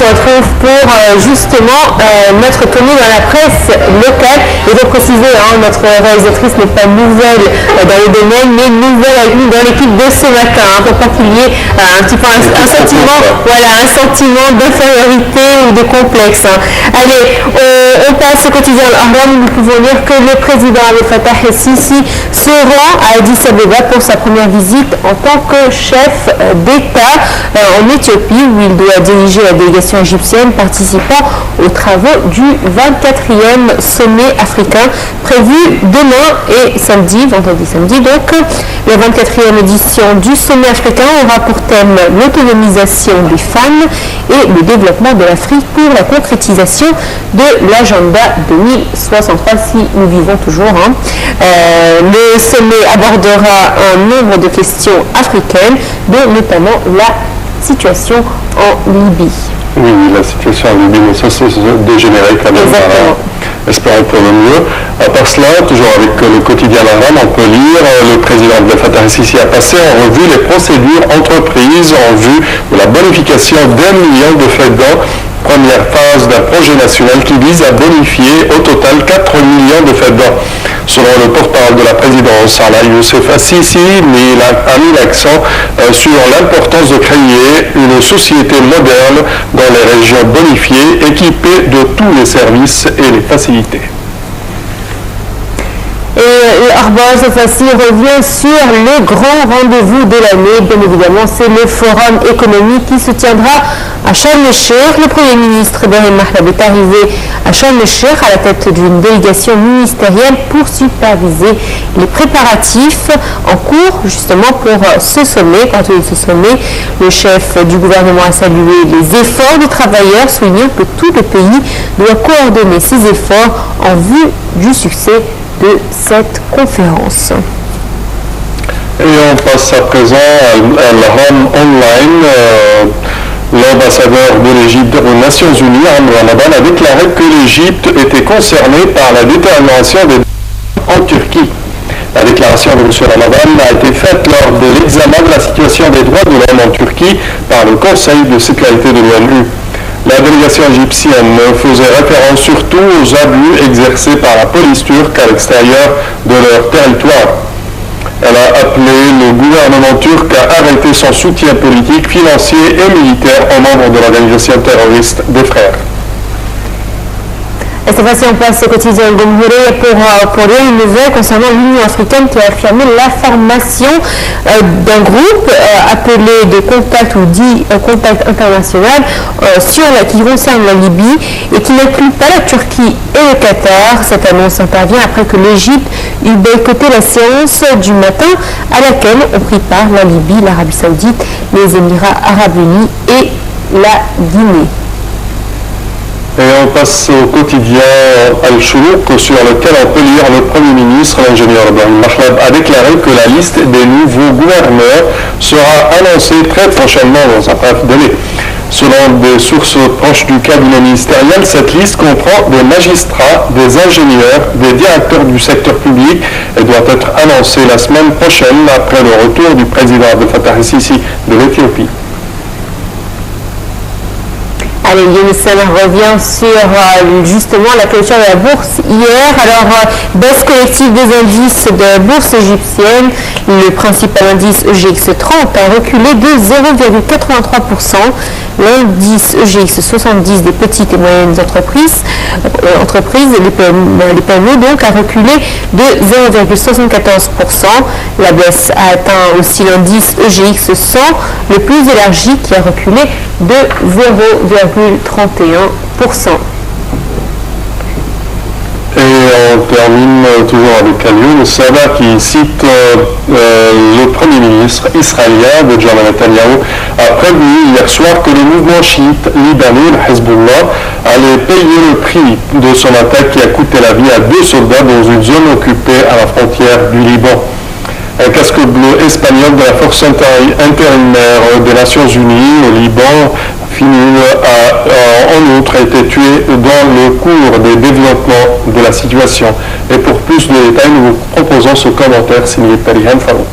se retrouve pour justement notre tournée dans la presse locale. Et donc préciser, notre réalisatrice n'est pas nouvelle dans le domaine, mais nouvelle avec nous dans l'équipe de ce matin, pour pas qu'il y ait un petit peu un sentiment, un sentiment d'infériorité ou de complexe. Allez, on passe au quotidien Al-Ahram. Nous pouvons lire que le président Abdel Fattah el-Sisi se rend à Addis Abeba pour sa première visite en tant que chef d'État en Éthiopie, où il doit diriger la délégation égyptienne participant aux travaux du 24e sommet africain prévu demain et vendredi samedi. Donc, la 24e édition du sommet africain aura pour thème l'autonomisation des femmes et le développement de l'Afrique pour la concrétisation de l'agenda 2063, si nous vivons toujours. Le sommet abordera un nombre de questions africaines, dont notamment la situation en Libye. Oui, la situation en Libye, mais ça c'est dégénéré quand même. Exactement. Espérons pour le mieux. À part cela, toujours avec le quotidien Al-Ahram, on peut lire le président Abdel Fattah el-Sisi a passé en revue les procédures entreprises en vue de la bonification d'1 million de FEDA, première phase d'un projet national qui vise à bonifier au total 4 millions de FEDA. Selon le porte-parole de la présidence, Salah Youssef Assisi a mis l'accent sur l'importance de créer une société moderne dans les régions bonifiées, équipée de tous les services et les facilités. Et Arbor, cette fois-ci, revient sur le grand rendez-vous de l'année. Bien évidemment, c'est le forum économique qui se tiendra à Sharm el-Sheikh. Le Premier ministre Ibrahim Mahlab est arrivé à Sharm el-Sheikh à la tête d'une délégation ministérielle pour superviser les préparatifs en cours justement pour ce sommet. Quant à ce sommet, le chef du gouvernement a salué les efforts des travailleurs, soulignant que tout le pays doit coordonner ses efforts en vue du succès de cette conférence. Et on passe à présent à Al-Ahram Online. L'ambassadeur de l'Égypte aux Nations Unies, Amr Ramadan, a déclaré que l'Égypte était concernée par la détermination des droits en Turquie. La déclaration de M. Ramadan a été faite lors de l'examen de la situation des droits de l'homme en Turquie par le Conseil de sécurité de l'ONU. La délégation égyptienne faisait référence surtout aux abus exercés par la police turque à l'extérieur de leur territoire. Elle a appelé le gouvernement turc à arrêter son soutien politique, financier et militaire aux membres de l'organisation terroriste des Frères. Et cette fois-ci, on passe au quotidien Gomhuré pour lire une nouvelle concernant l'Union africaine qui a affirmé la formation d'un groupe appelé de contact ou dit contact international qui concerne la Libye et qui n'inclut pas la Turquie et le Qatar. Cette annonce intervient après que l'Égypte eut boycotté la séance du matin à laquelle ont pris part la Libye, l'Arabie Saoudite, les Émirats Arabes Unis et la Guinée. Et on passe au quotidien Al-Shourouk, sur lequel on peut lire le Premier ministre, l'ingénieur Ibrahim Mahlab, a déclaré que la liste des nouveaux gouverneurs sera annoncée très prochainement dans un bref délai. Selon des sources proches du cabinet ministériel, cette liste comprend des magistrats, des ingénieurs, des directeurs du secteur public et doit être annoncée la semaine prochaine après le retour du président Abdel Fattah el-Sisi de l'Éthiopie. Allez, Younes revient sur justement la clôture de la bourse hier. Alors, baisse collective des indices de la bourse égyptienne. Le principal indice EGX30 a reculé de 0,83%. L'indice EGX 70 des petites et moyennes entreprises, les PME donc, a reculé de 0,74%. La baisse a atteint aussi l'indice EGX 100, le plus élargi, qui a reculé de 0,31%. Et on termine toujours avec Alioune Sada qui cite le Premier ministre israélien Benjamin Netanyahu a prévenu hier soir que le mouvement chiite libanais, le Hezbollah, allait payer le prix de son attaque qui a coûté la vie à 2 soldats dans une zone occupée à la frontière du Liban. Un casque bleu espagnol de la force intérimaire des Nations Unies au Liban a en outre été tué dans le cours des développements de la situation. Et pour plus de détails, nous vous proposons ce commentaire signé Parihan Farouk.